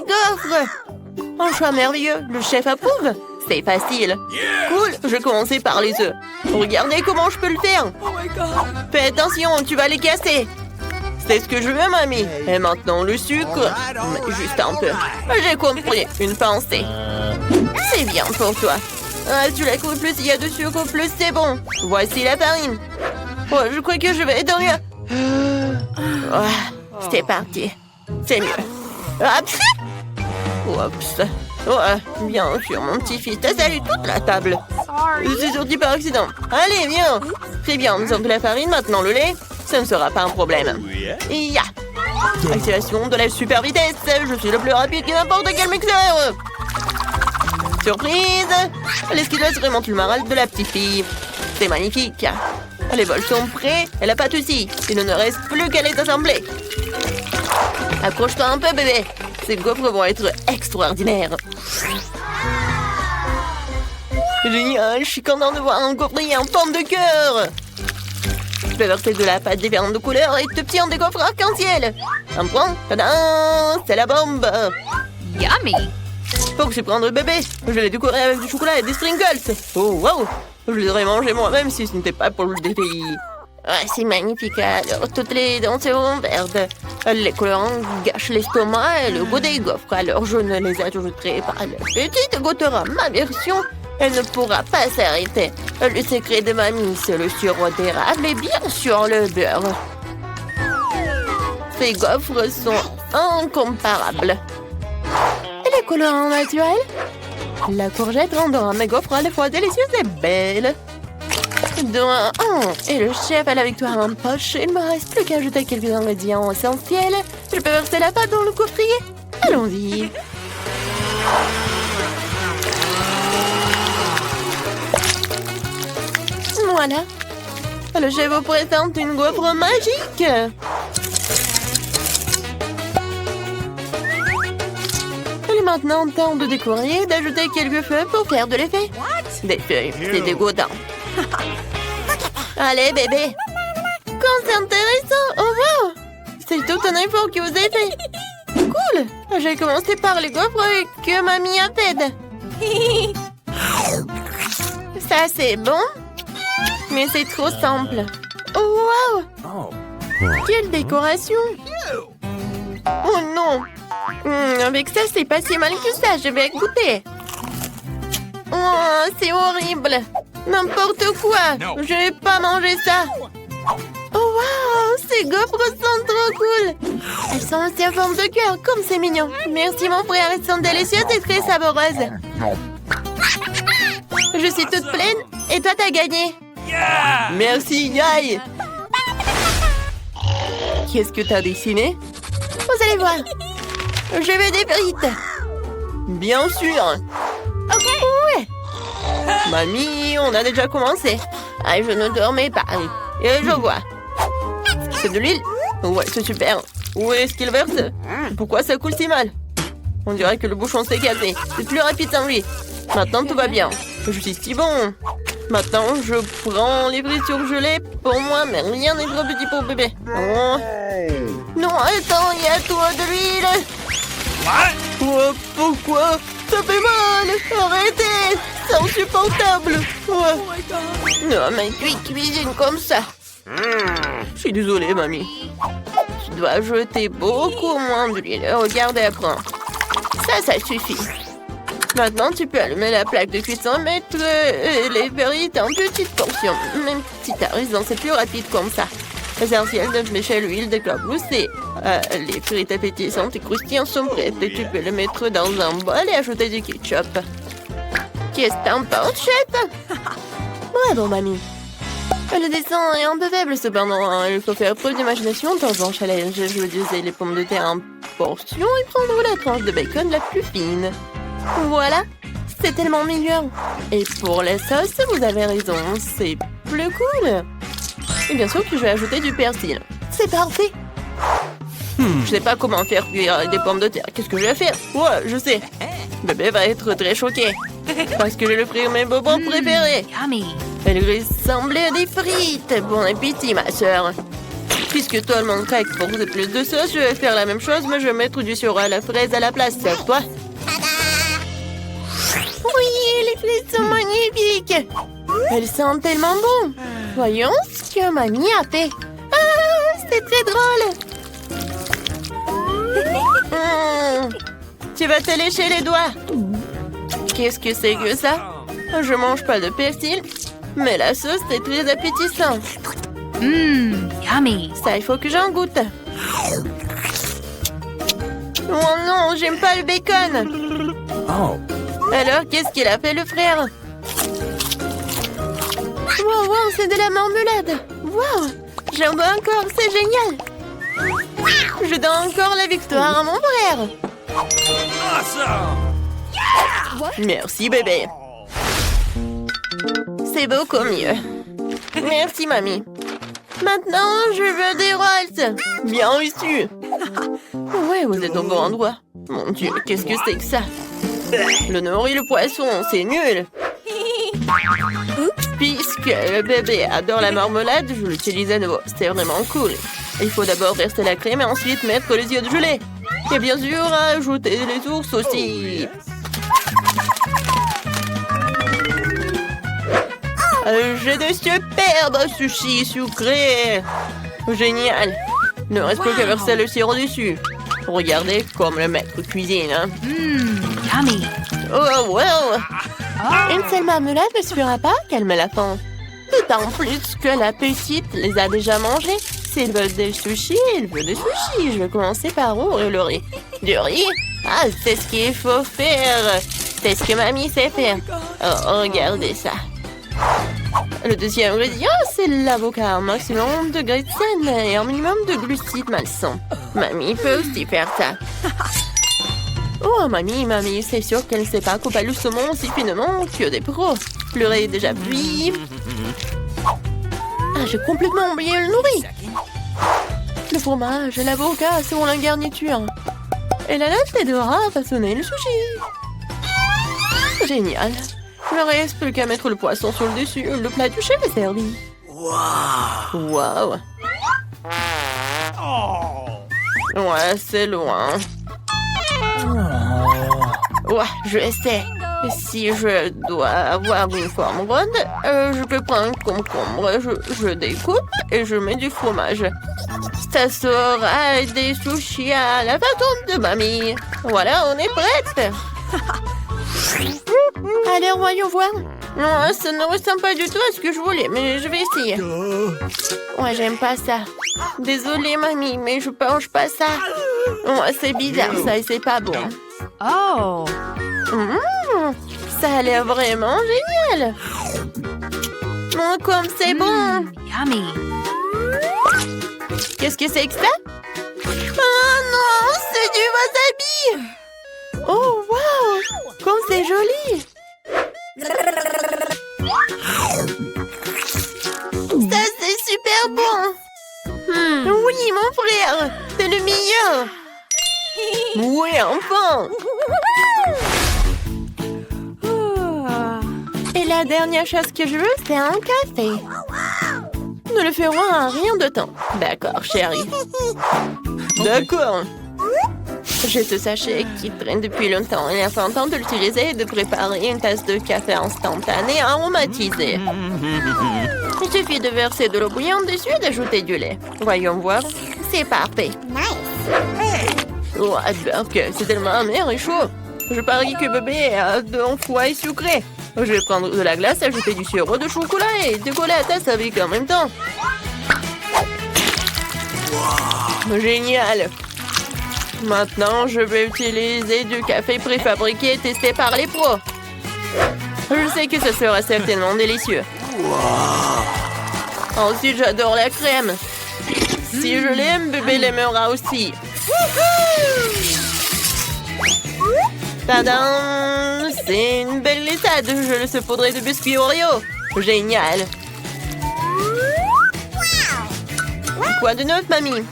des gaufres! Un choix merveilleux, le chef approuve. C'est facile. Cool, je vais commencer par les œufs. Regardez comment je peux le faire. Fais attention, tu vas les casser. C'est ce que je veux, mamie. Et maintenant, le sucre. Mais juste un peu. J'ai compris, une pensée. C'est bien pour toi. Ah, tu l'as cru, plus il y a de sucre, plus c'est bon. Voici la farine. Oh, je crois que je vais être mieux. Oh, c'est parti. C'est mieux. Oups. Oups. Oh, bien sûr, mon petit-fils t'a salé toute la table. C'est sorti par accident. Allez, viens. Très bien, nous avons de la farine, maintenant le lait. Ça ne sera pas un problème. Ya. Activation de la super vitesse. Je suis le plus rapide que n'importe quel mixeur. Surprise. L'esquidole serait mon maral de la petite fille. C'est magnifique. Les bols sont prêts et la pâte aussi. Il ne reste plus qu'à les assembler. Accroche-toi un peu, bébé. Ces gaufres vont être extraordinaires. Génial, je suis content de voir un gaufrier en forme de cœur. Je vais verser de la pâte différente de couleurs et te petit en des gaufres arc-en-ciel. Un point, tadam, c'est la bombe. Yummy! Faut que je prenne le bébé. Je vais les décorer avec du chocolat et des sprinkles. Oh, wow. Je les aurais mangés moi-même si ce n'était pas pour le défi. Ouais, c'est magnifique. Alors, toutes les dents seront vertes. Les colorants gâchent l'estomac et le goût des gaufres. Alors, je ne les ajouterai pas. La petite goûtera ma version. Elle ne pourra pas s'arrêter. Le secret de mamie, c'est le sirop d'érable et bien sûr le beurre. Ces gaufres sont incomparables. Et les colorants naturels? La courgette rendra mes gaufres à la fois délicieuses et belles. Et le chef a la victoire en poche. Il ne me reste plus qu'à ajouter quelques ingrédients essentiels. Je peux verser la pâte dans le coffrier. Allons-y. Voilà. Le chef vous présente une gaufre magique. Il est maintenant temps de décorer et d'ajouter quelques feuilles pour faire de l'effet. Des feuilles, c'est dégoûtant. Allez, bébé. Quand c'est intéressant. Oh, wow. C'est tout un effort que vous avez fait. Cool. J'ai commencé par les gaufres que mamie a faites. Ça, c'est bon. Mais c'est trop simple. Oh, wow. Quelle décoration. Oh, non. Avec ça, c'est pas si mal que ça. Je vais goûter. Oh, c'est horrible. N'importe quoi. Je vais pas manger ça. Oh, wow. Ces gaufres sont trop cool. Elles sont aussi en forme de cœur, comme c'est mignon. Merci, mon frère. Elles sont délicieuses et très savoreuses. Je suis toute pleine et toi, t'as gagné. Merci, Yay. Qu'est-ce que t'as dessiné? Vous allez voir. Je veux des frites. Bien sûr. Ok. Ouais. Mamie, on a déjà commencé. Ah, je ne dormais pas. Et je vois. C'est de l'huile? Ouais, c'est super. Où est-ce qu'il verse? Pourquoi ça coule si mal? On dirait que le bouchon s'est cassé. C'est plus rapide sans lui. Maintenant, tout va bien. Je suis si bon. Maintenant, je prends les frites surgelées pour moi, mais rien n'est trop petit pour bébé. Oh. Non, attends, il y a trop de l'huile. Oh, pourquoi? Ça fait mal. Arrêtez. C'est insupportable. Oh. Non, mais tu cuisines comme ça. Je suis désolée, mamie. Tu dois jeter beaucoup moins d'huile. Regarde et apprends. Ça suffit. Maintenant, tu peux allumer la plaque de cuisson et mettre les frites en petites portions. Même si t'as raison, c'est plus rapide comme ça. L'essentiel de flécher l'huile d'éclaboussée. Les frites appétissantes et croustillantes sont prêtes. Et tu peux les mettre dans un bol et ajouter du ketchup. Qu'est-ce que t'en penses, chef? Bravo, mamie. Le dessin est un peu faible, cependant. Il faut faire preuve d'imagination dans un challenge. Je vais utiliser les pommes de terre en portions et prendre la tranche de bacon la plus fine. Voilà, c'est tellement mignon. Et pour la sauce, vous avez raison, c'est plus cool. Et bien sûr que je vais ajouter du persil. C'est parfait. Je sais pas comment faire cuire des pommes de terre. Qu'est-ce que je vais faire? Ouais, je sais. Bébé va être très choqué. Parce que je vais lui offrir mes bonbons préférés. Yummy! Elle ressemblait à des frites. Bon appétit, ma sœur. Puisque tout le monde craque pour plus de sauce, je vais faire la même chose, mais je vais mettre du sirop à la fraise à la place. C'est à toi. Oui, les fraises sont magnifiques. Elles sentent tellement bon. Voyons ce que mamie a fait. Ah, c'est très drôle. Tu vas te lécher les doigts. Qu'est-ce que c'est que ça? Je mange pas de persil, mais la sauce est très appétissante. Yummy. Ça, il faut que j'en goûte. Oh non, j'aime pas le bacon. Oh. Alors, qu'est-ce qu'il a fait, le frère? Wow, wow, c'est de la marmelade. Wow, j'en veux encore, c'est génial. Je donne encore la victoire à mon frère. Awesome. Merci, bébé. C'est beaucoup mieux. Merci, mamie. Maintenant, je veux des rolls. Bien reçu. Ouais, vous êtes au bon endroit. Mon Dieu, qu'est-ce que c'est que ça? Le nord et le poisson, c'est nul. Puisque le bébé adore la marmelade, je l'utilise à nouveau. C'est vraiment cool. Il faut d'abord verser la crème et ensuite mettre les yeux de gelée. Et bien sûr, ajouter les ours aussi. J'ai de superbes sushis sucrés. Génial. Il ne reste plus qu'à verser le sirop dessus. Regardez comme le maître cuisine. Hein. Yummy. Oh, wow. Une seule marmelade ne suffira pas à calmer la faim. D'autant plus que la petite les a déjà mangés. S'ils veulent des sushis, ils veulent des sushis. Je vais commencer par ouvrir le riz. Du riz? Ah, c'est ce qu'il faut faire. C'est ce que mamie sait faire. Oh, regardez ça. Le deuxième ingrédient, c'est l'avocat. Un maximum de glycine et un minimum de glucides malsains. Mamie peut aussi faire ça. Oh, mamie, c'est sûr qu'elle ne sait pas couper le saumon aussi finement que des pros. Le riz est déjà cuit. Ah, j'ai complètement oublié le nourri. Le fromage et l'avocat seront la garniture. Et la latte devra façonner le sushi. Génial. Il ne reste plus qu'à mettre le poisson sur le dessus. Le plat du chef est servi. Wow. Ouais, c'est loin. Ouais, je sais. Si je dois avoir une forme ronde, je peux prendre un concombre, je découpe et je mets du fromage. Ça sera des sushis à la façon de mamie. Voilà, on est prête. Alors, voyons voir. Non, ça ne ressemble pas du tout à ce que je voulais, mais je vais essayer. Ouais, j'aime pas ça. Désolée, mamie, mais je mange pas ça. Ouais, c'est bizarre, ça, et c'est pas bon. Oh. Ça a l'air vraiment génial. Oh, comme c'est bon. Yummy. Qu'est-ce que c'est que ça? Oh non, c'est du wasabi. Oh, wow. Comme c'est joli. Ça, c'est super bon. Oui, mon frère. C'est le meilleur. Oui, enfin. Et la dernière chose que je veux, c'est un café. Nous le ferons en rien de temps. D'accord, chérie. D'accord. J'ai ce sachet qui traîne depuis longtemps. Il est important de l'utiliser et de préparer une tasse de café instantané aromatisé. Il suffit de verser de l'eau bouillante dessus et d'ajouter du lait. Voyons voir. C'est parfait. Oh, c'est tellement amer et chaud. Je parie que bébé a un foie sucré. Je vais prendre de la glace, ajouter du sirop de chocolat et décoller la tasse avec en même temps. Génial. Maintenant, je vais utiliser du café préfabriqué testé par les pros. Je sais que ce sera certainement délicieux. Ensuite, j'adore la crème. Si je l'aime, bébé l'aimera aussi. Tadam! C'est une belle glissade. Je le saupoudrai de biscuits Oreo. Génial. Quoi de neuf, mamie?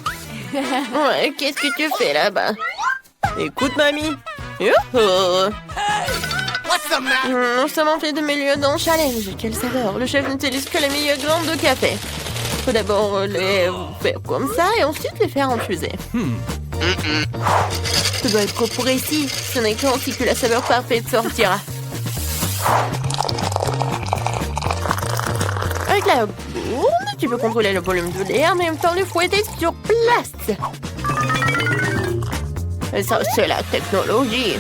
Ouais, qu'est-ce que tu fais là-bas? Écoute, mamie. Youhou! Nous sommes en fait de milieu dans le challenge. Quelle saveur! Le chef n'utilise que les meilleures graines de café. Faut d'abord les faire comme ça et ensuite les faire infuser. Ça doit être précis. Ce n'est qu'ainsi que la saveur parfaite sortira. Avec la bourne, tu peux contrôler le volume de l'air, mais en même temps le fouetter sur place. Et ça, c'est la technologie.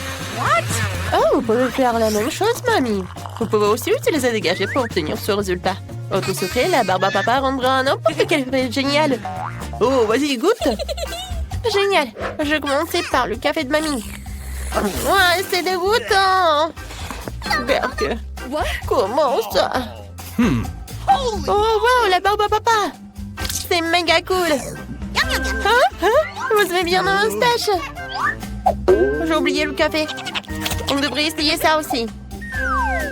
Oh, vous pouvez faire la même chose, mamie. Vous pouvez aussi utiliser des gadgets pour obtenir ce résultat. Autre secret, la barbe à papa rendra n'importe quel fait génial. Oh, vas-y, goûte. Génial. Je vais commencer par le café de mamie. Ouais, c'est dégoûtant. Berk. Comment ça? Oh, wow, la barbe à papa. C'est méga cool. Hein? Vous avez bien un moustache. J'ai oublié le café. On devrait essayer ça aussi.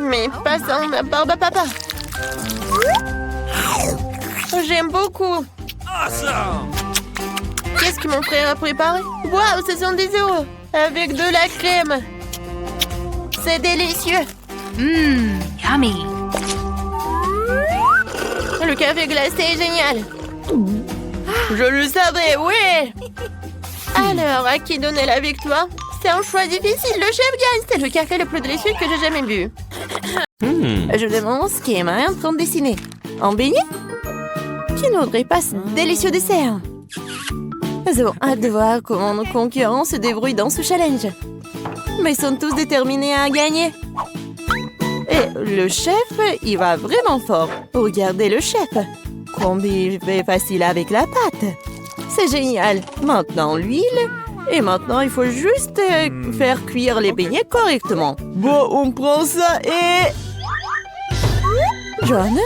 Mais pas sans ma barbe à papa. J'aime beaucoup. Qu'est-ce que mon frère a préparé? Waouh, ce sont des œufs avec de la crème. C'est délicieux. Yummy. Le café glacé est génial. Je le savais, oui. Alors, à qui donner la victoire? C'est un choix difficile. Le chef gagne. C'est le café le plus délicieux que j'ai jamais bu. Je demande ce qu'Emma est en train de dessiner. En beignet? Qui n'aurait pas ce délicieux dessert? Nous avons hâte de voir comment nos concurrents se débrouillent dans ce challenge. Mais ils sont tous déterminés à gagner. Et le chef, il va vraiment fort. Regardez le chef. Combien il fait facile avec la pâte. C'est génial. Maintenant, l'huile. Et maintenant, il faut juste faire cuire les beignets correctement. Bon, on prend ça et... John?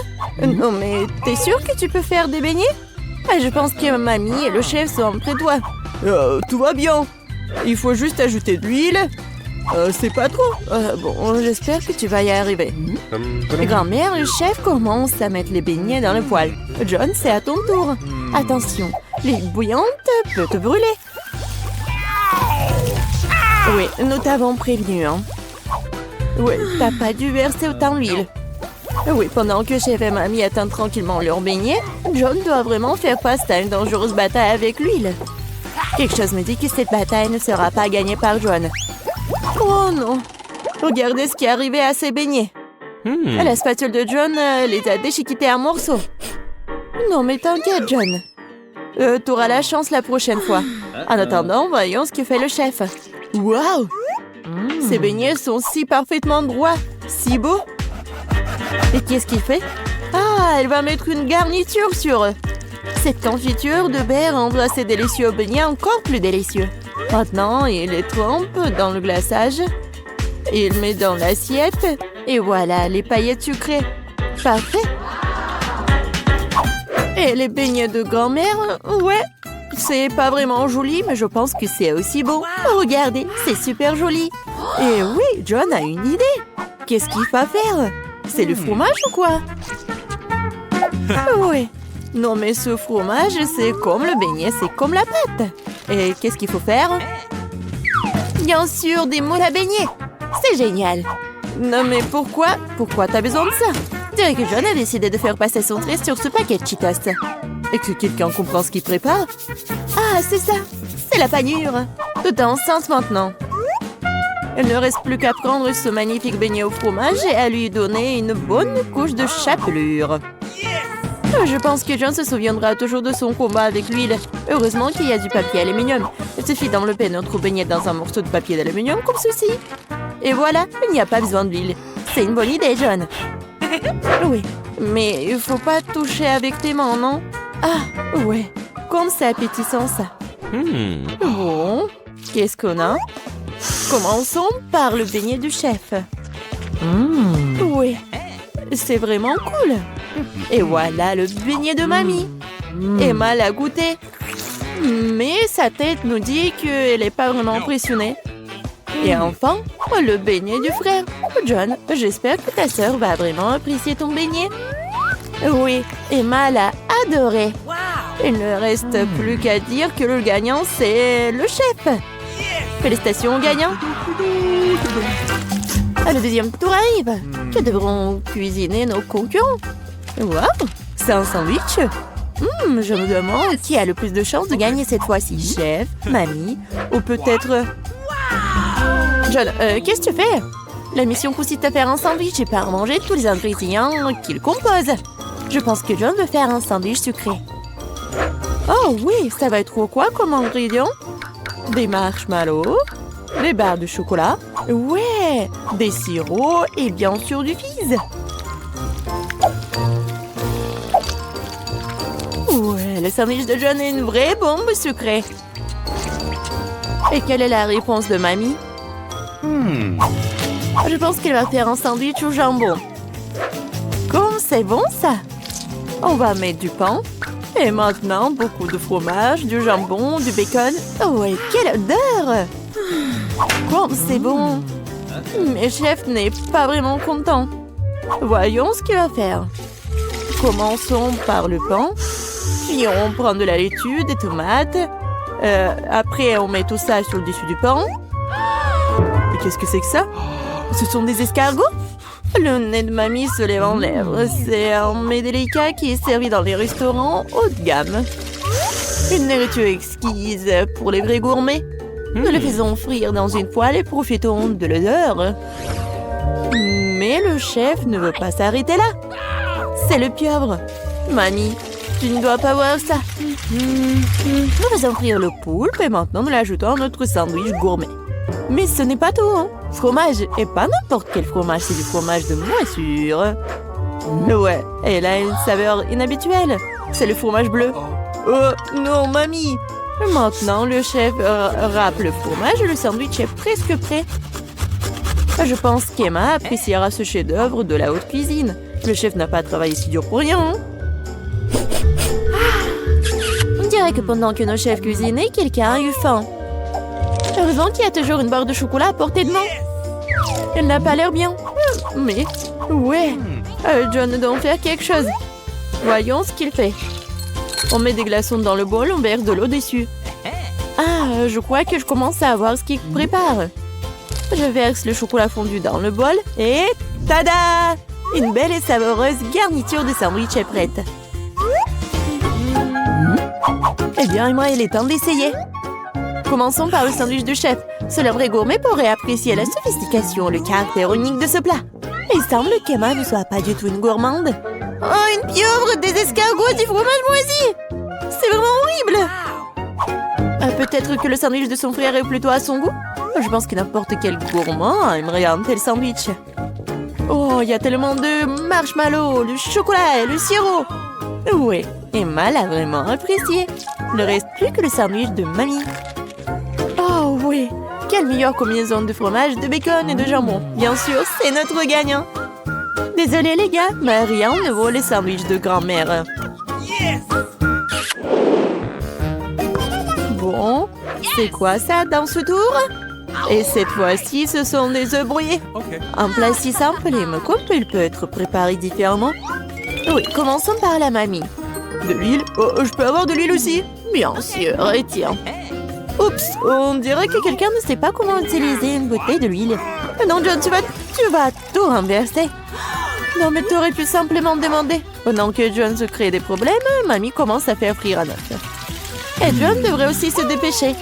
Non, mais t'es sûr que tu peux faire des beignets? Je pense que mamie et le chef sont près de toi. Tout va bien. Il faut juste ajouter de l'huile. C'est pas trop. Bon, j'espère que tu vas y arriver. Grand-mère, le chef commence à mettre les beignets dans le poêle. John, c'est à ton tour. Attention, l'huile bouillante peut te brûler. Oui, nous t'avons prévenu. Hein. Oui, t'as pas dû verser autant d'huile. Oui, pendant que chef et mamie attendent tranquillement leurs beignets, John doit vraiment faire face à une dangereuse bataille avec l'huile. Quelque chose me dit que cette bataille ne sera pas gagnée par John. Oh non! Regardez ce qui est arrivé à ces beignets. La spatule de John les a déchiquetés en morceaux. Non mais t'inquiète, John. T'auras la chance la prochaine fois. En attendant, voyons ce que fait le chef. Waouh! Ces beignets sont si parfaitement droits, si beaux. Et qu'est-ce qu'il fait? Ah, elle va mettre une garniture sur eux. Cette confiture de baie rendra ces délicieux beignets encore plus délicieux. Maintenant, il les trempe dans le glaçage. Il met dans l'assiette. Et voilà, les paillettes sucrées. Parfait. Et les beignets de grand-mère, ouais. C'est pas vraiment joli, mais je pense que c'est aussi beau. Regardez, c'est super joli. Et oui, John a une idée. Qu'est-ce qu'il va faire? C'est le fromage ou quoi? Oui. Non, mais ce fromage, c'est comme le beignet, c'est comme la pâte. Et qu'est-ce qu'il faut faire? Bien sûr, des moules à beignets. C'est génial. Non, mais pourquoi? Pourquoi t'as besoin de ça? Je dirais que John a décidé de faire passer son trait sur ce paquet de Cheetos. Et que quelqu'un comprend ce qu'il prépare? Ah, c'est ça. C'est la panure. Tout est enceinte maintenant. Il ne reste plus qu'à prendre ce magnifique beignet au fromage et à lui donner une bonne couche de chapelure. Je pense que John se souviendra toujours de son combat avec l'huile. Heureusement qu'il y a du papier aluminium. Il suffit d'envelopper notre beignet dans un morceau de papier d'aluminium comme ceci. Et voilà, il n'y a pas besoin d'huile. C'est une bonne idée, John. Oui, mais il faut pas toucher avec tes mains, non? Ah, ouais, comme c'est appétissant ça. Bon, qu'est-ce qu'on a? Commençons par le beignet du chef. Oui, c'est vraiment cool. Et voilà le beignet de mamie. Emma l'a goûté. Mais sa tête nous dit qu'elle n'est pas vraiment impressionnée. Et enfin, le beignet du frère. John, j'espère que ta sœur va vraiment apprécier ton beignet. Oui, Emma l'a adoré. Il ne reste plus qu'à dire que le gagnant, c'est le chef. Félicitations au gagnant. Le deuxième tour arrive. Que devront cuisiner nos concurrents? Waouh, c'est un sandwich. Je me demande qui a le plus de chances de gagner cette fois-ci. Chef, mamie, ou peut-être... John, qu'est-ce que tu fais? La mission consiste à faire un sandwich et pas à manger tous les ingrédients qu'il compose. Je pense que John veut faire un sandwich sucré. Oh oui, ça va être quoi comme ingrédients? Des marshmallows, des barres de chocolat, ouais, des sirops et bien sûr du fizz. Ouais, le sandwich de John est une vraie bombe sucrée. Et quelle est la réponse de mamie? Je pense qu'elle va faire un sandwich au jambon. Comme c'est bon ça! On va mettre du pain. Et maintenant, beaucoup de fromage, du jambon, du bacon. Oh, et quelle odeur! Comme c'est bon! Mais chef n'est pas vraiment content. Voyons ce qu'il va faire. Commençons par le pain. Puis on prend de la laitue, des tomates. Après, on met tout ça sur le dessus du pain. Et qu'est-ce que c'est que ça? Ce sont des escargots? Le nez de mamie se lève en l'air. C'est un mets délicat qui est servi dans les restaurants haut de gamme. Une nourriture exquise pour les vrais gourmets. Nous le faisons frire dans une poêle et profitons de l'odeur. Mais le chef ne veut pas s'arrêter là. C'est le pieuvre. Mamie, tu ne dois pas voir ça. Nous faisons frire le poulpe et maintenant nous l'ajoutons à notre sandwich gourmet. Mais ce n'est pas tout, hein. Fromage, et pas n'importe quel fromage, c'est du fromage de moisissure. Ouais, elle a une saveur inhabituelle. C'est le fromage bleu. Oh, non, mamie. Maintenant, le chef râpe le fromage et le sandwich est presque prêt. Je pense qu'Emma appréciera ce chef-d'œuvre de la haute cuisine. Le chef n'a pas travaillé si dur pour rien. Hein. On dirait que pendant que nos chefs cuisinaient, quelqu'un a eu faim. Heureusement qu'il y a toujours une barre de chocolat à portée de main. Elle n'a pas l'air bien. Mais, ouais, John doit en faire quelque chose. Voyons ce qu'il fait. On met des glaçons dans le bol, on verse de l'eau dessus. Ah, je crois que je commence à voir ce qu'il prépare. Je verse le chocolat fondu dans le bol et... Tada! Une belle et savoureuse garniture de sandwich est prête. Eh bien, Emma, il est temps d'essayer. Commençons par le sandwich du chef. Seul un vrai gourmet pourrait apprécier la sophistication, le caractère unique de ce plat. Il semble qu'Emma ne soit pas du tout une gourmande. Oh, une pieuvre, des escargots, du fromage moisi! C'est vraiment horrible! Peut-être que le sandwich de son frère est plutôt à son goût? Je pense que n'importe quel gourmand aimerait un tel sandwich. Oh, il y a tellement de marshmallows, le chocolat et le sirop. Oui, Emma l'a vraiment apprécié. Il ne reste plus que le sandwich de mamie. Oh oui, quelle meilleure combinaison de fromage, de bacon et de jambon. Bien sûr, c'est notre gagnant. Désolé les gars, mais rien ne vaut les sandwichs de grand-mère. Bon, c'est quoi ça dans ce tour? Et cette fois-ci, ce sont des œufs brouillés. Un plat si simple et me coupe, il peut être préparé différemment. Oui, commençons par la mamie. De l'huile? Oh, je peux avoir de l'huile aussi? Bien sûr, et tiens. Oups, on dirait que quelqu'un ne sait pas comment utiliser une bouteille de l'huile. Non, John, tu vas tout renverser. Non, mais tu aurais pu simplement demander. Pendant que John se crée des problèmes, mamie commence à faire frire un œuf. Et John devrait aussi se dépêcher.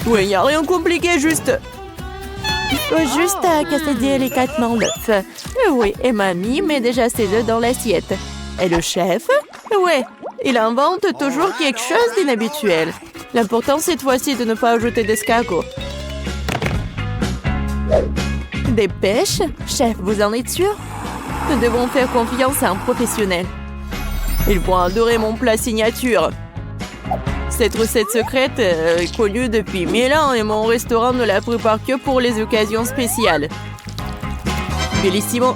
Oui, il n'y a rien de compliqué, juste... Il faut juste casser délicatement l'œuf. Oui, et mamie met déjà ses œufs dans l'assiette. Et le chef? Ouais, il invente toujours quelque chose d'inhabituel. L'important cette fois-ci de ne pas ajouter d'escargots. Des pêches? Chef, vous en êtes sûr? Nous devons faire confiance à un professionnel. Ils vont adorer mon plat signature. Cette recette secrète est connue depuis 1000 ans et mon restaurant ne la prépare que pour les occasions spéciales. Bellissimo.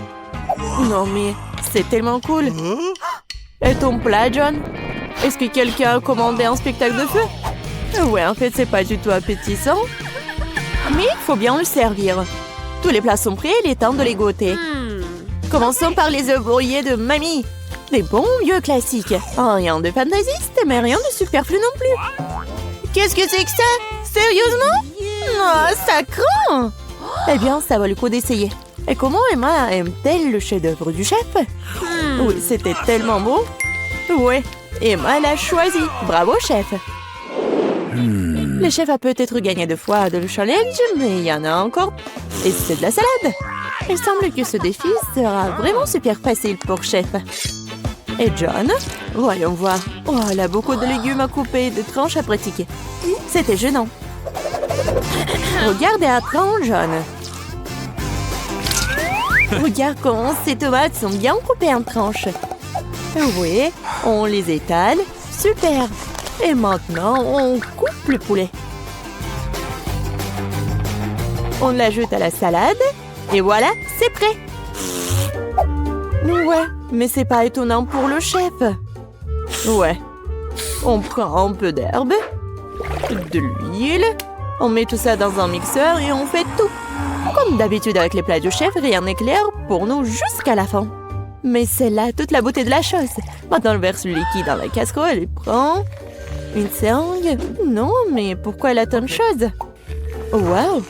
Non mais, c'est tellement cool. Et ton plat, John? Est-ce que quelqu'un a commandé un spectacle de feu? Ouais, en fait, c'est pas du tout appétissant. Mais il faut bien le servir. Tous les plats sont prêts, il est temps de les goûter. Commençons par les œufs brouillés de mamie. Des bons vieux classiques. Rien de fantaisiste, mais rien de superflu non plus. Qu'est-ce que c'est que ça? Sérieusement? Oh, ça craint! Eh bien, ça vaut le coup d'essayer. Et comment Emma aime-t-elle le chef-d'œuvre du chef? Oui, c'était tellement beau. Ouais, Emma l'a choisi. Bravo, chef. Le chef a peut-être gagné 2 fois le challenge, mais il y en a encore. Et c'est de la salade. Il semble que ce défi sera vraiment super facile pour chef. Et John? Voyons voir. Oh, elle a beaucoup de légumes à couper et de tranches à pratiquer. C'était gênant. Regarde et apprends, John. Regarde comment ces tomates sont bien coupées en tranches. Oui, on les étale. Super. Et maintenant, on coupe le poulet. On l'ajoute à la salade. Et voilà, c'est prêt. Ouais, mais c'est pas étonnant pour le chef. Ouais. On prend un peu d'herbe, de l'huile, on met tout ça dans un mixeur et on fait tout. Comme d'habitude avec les plats du chef, rien n'est clair pour nous jusqu'à la fin. Mais c'est là toute la beauté de la chose. Maintenant, on verse le liquide dans la casserole et prend une seringue. Non, mais pourquoi elle a tant de choses? Wow!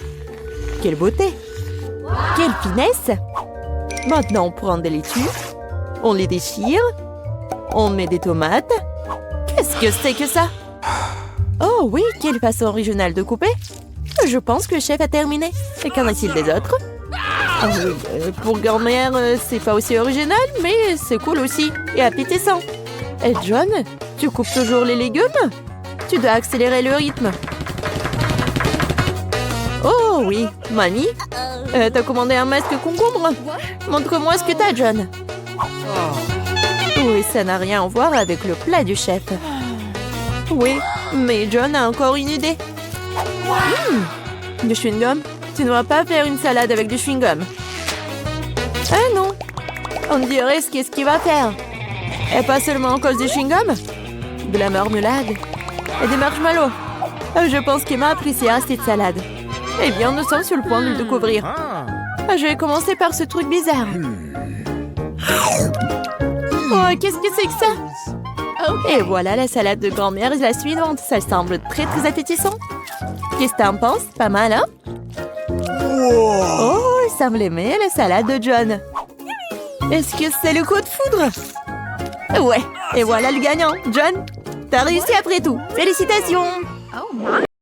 Quelle beauté! Quelle finesse! Maintenant, on prend des laitues, on les déchire, on met des tomates. Qu'est-ce que c'est que ça? Oh oui, quelle façon originale de couper! Je pense que le chef a terminé. Et qu'en est-il des autres? Ah oui, pour grand-mère, c'est pas aussi original, mais c'est cool aussi et appétissant. Et John, tu coupes toujours les légumes? Tu dois accélérer le rythme. Oh oui, mamie, t'as commandé un masque concombre? Montre-moi ce que t'as, John. Oui, ça n'a rien à voir avec le plat du chef. Oui, mais John a encore une idée. Du chewing-gum? Tu ne vas pas faire une salade avec du chewing-gum. Ah non, on dirait ce qu'est-ce qu'il va faire. Et pas seulement à cause du chewing-gum, de la marmelade et des marshmallows. Je pense qu'Emma appréciera cette salade. Eh bien, nous sommes sur le point de le découvrir. Je vais commencer par ce truc bizarre. Oh, qu'est-ce que c'est que ça? Et voilà la salade de grand-mère, la suivante. Ça semble très très appétissant. Qu'est-ce que t'en penses? Pas mal, hein? Oh, il semble aimer la salade de John. Est-ce que c'est le coup de foudre? Ouais, et voilà le gagnant. John, t'as réussi après tout. Félicitations!